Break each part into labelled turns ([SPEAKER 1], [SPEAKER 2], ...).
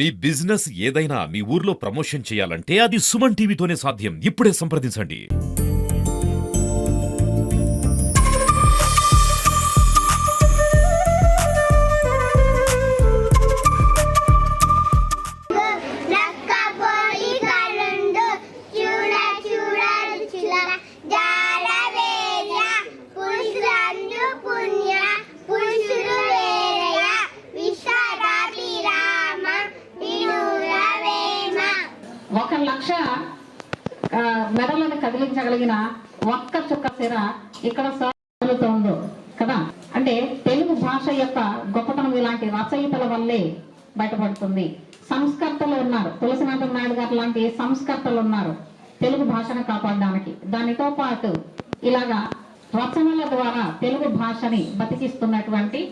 [SPEAKER 1] మీ business ఏదైనా మీ ఊర్లో promotion చేయాలంటే అది సుమన్ టీవీతోనే సాధ్యం. ఇప్పుడే సంప్రదించండి.
[SPEAKER 2] లక్ష మెడలను కదిలించగలిగిన ఒక్క చుక్క సిర ఇక్కడ సాగుతుందో కదా. అంటే తెలుగు భాష యొక్క గొప్పతనం ఇలాంటి రచయితల వల్లే బయటపడుతుంది. సంస్కర్తలు ఉన్నారు, తులసినాథన్ నాయుడు గారు లాంటి సంస్కర్తలు ఉన్నారు తెలుగు భాషను కాపాడడానికి. దానితో పాటు ఇలాగా రచనల ద్వారా తెలుగు భాషని బతికిస్తున్నటువంటి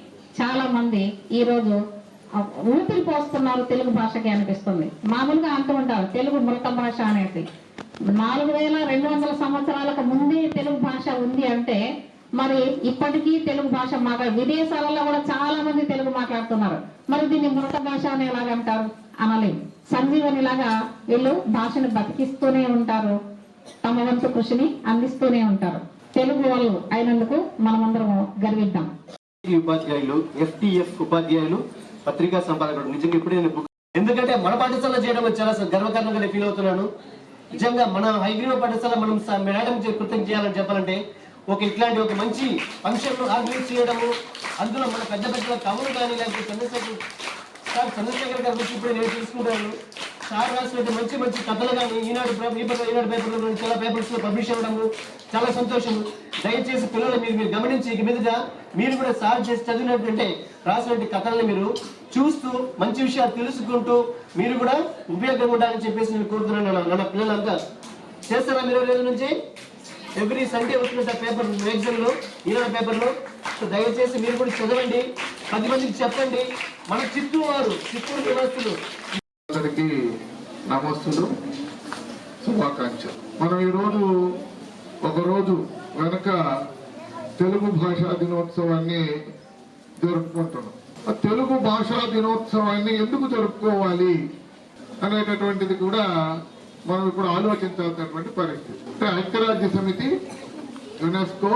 [SPEAKER 2] చాలా మంది ఈరోజు ఊపిరి పోస్తున్నారు తెలుగు భాషకి అనిపిస్తుంది. మామూలుగా అంటూ ఉంటారు తెలుగు మృత భాష అనేది. 4200 సంవత్సరాలకు ముందే తెలుగు భాష ఉంది అంటే మరి ఇప్పటికీ తెలుగు భాష విదేశాలలో కూడా చాలా మంది తెలుగు మాట్లాడుతున్నారు. మరి దీన్ని మృత భాష అని ఎలాగంటారు? అనలేము. సంజీవనిలాగా వీళ్ళు భాషను బతికిస్తూనే ఉంటారు, తమ వంతు కృషిని అందిస్తూనే ఉంటారు. తెలుగు వాళ్ళు అయినందుకు మనమందరం గర్విద్దాం.
[SPEAKER 3] ఉపాధ్యాయులు, FTF ఉపాధ్యాయులు, పత్రికా సంపాదకుడు నిజంగా ఇప్పుడు నేను ఎందుకంటే మన పాఠశాల చేయడం చాలా గర్వకారణంగా నేను ఫీల్ అవుతున్నాను. నిజంగా మన హైగ్రీవ పాఠశాల మనం మేడం కృతజ్ఞత చేయాలని చెప్పాలంటే ఇట్లాంటి ఒక మంచి ఫంక్షన్ ఆర్గనైజ్ చేయడము, అందులో మన పెద్ద పెద్ద కవులు కానీ లేకపోతే చంద్రశేఖర్ గారి గురించి ఇప్పుడు నేను తెలుసుకుంటాను. సార్ రాసినట్టు మంచి మంచి కథలు కానీ ఈనాడు పేపర్లో చాలా పేపర్స్ లో పబ్లిష్ అవ్వడము చాలా సంతోషం. దయచేసి పిల్లలు మీరు గమనించి ఇక మీదట మీరు కూడా సార్ చేసి చదివినట్టుంటే రాసినట్టు కథల్ని మీరు చూస్తూ మంచి విషయాలు తెలుసుకుంటూ మీరు కూడా ఉపయోగంగా ఉండాలని చెప్పేసి నేను కోరుతున్నాను. నా పిల్లలంతా చేస్తారా మీరు 20 రోజుల నుంచి ఎవ్రీ సండే వచ్చిన పేపర్ మ్యాగజైన్ లో ఈనాడు పేపర్లో. సో దయచేసి మీరు కూడా చదవండి, 10 మందికి చెప్పండి. మన చిత్తూరు నివాసులు
[SPEAKER 4] అందరికీ నమస్తులు, శుభాకాంక్షలు. మనం ఈరోజు ఒకరోజు వెనుక తెలుగు భాషా దినోత్సవాన్ని జరుపుకుంటున్నాం. తెలుగు భాషా దినోత్సవాన్ని ఎందుకు జరుపుకోవాలి అనేటటువంటిది కూడా మనం ఇప్పుడు ఆలోచించాల్సినటువంటి పరిస్థితి. అంటే ఐక్యరాజ్య సమితి, యునెస్కో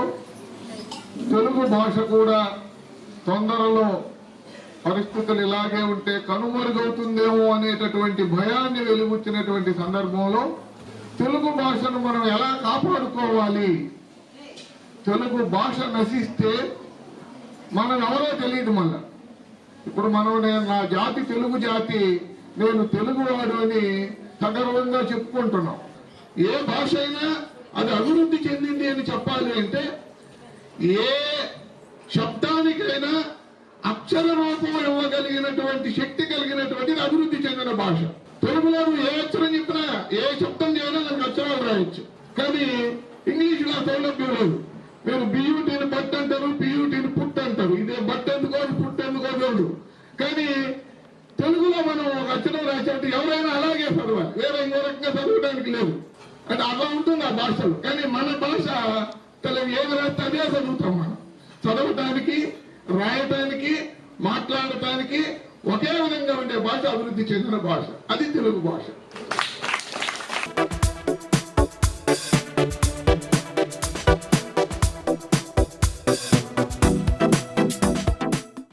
[SPEAKER 4] తెలుగు భాష కూడా తొందరలో పరిస్థితులు ఇలాగే ఉంటే కనుమరుగవుతుందేమో అనేటటువంటి భయాన్ని వెలుగుచ్చినటువంటి సందర్భంలో తెలుగు భాషను మనం ఎలా కాపాడుకోవాలి, తెలుగు భాష నశిస్తే మనం ఎవరో తెలియదు. మళ్ళా ఇప్పుడు నేను నా జాతి తెలుగు జాతి, నేను తెలుగువాడు అని సగర్వంగా చెప్పుకుంటున్నాం. ఏ భాష అయినా అది అభివృద్ధి చెందింది అని చెప్పాలి అంటే ఏ శబ్దానికైనా అక్షర రూపం ఇవ్వగలిగినటువంటి శక్తి కలిగినటువంటిది అభివృద్ధి చెందిన భాష. తెలుగులో ఏ అక్షరం చెప్పినా ఏ శబ్దం చేయాలో దానికి అక్షరాలు రాయొచ్చు. కానీ ఇంగ్లీష్లో సౌలభ్యం లేదు. మీరు బియూటీని బట్ అంటారు, పియూటీని పుట్ అంటారు. ఇదే బట్ ఎందుకో పుట్ ఎందుకో లేదు. కానీ తెలుగులో మనం ఒక అక్షరం రాసేట్టు ఎవరైనా అలాగే చదవాలి, వేరే ఇంకో రకంగా చదవడానికి లేదు. అంటే అలా ఉంటుంది ఆ భాషలు. కానీ మన భాష తెలుగు ఏది రాస్తే అదే చదువుతాం మనం. చదవటానికి, రాయటానికి, మాట్లాడటానికి ఒకే విధంగా ఉండే భాష అభివృద్ధి చెందిన భాష, అది తెలుగు భాష.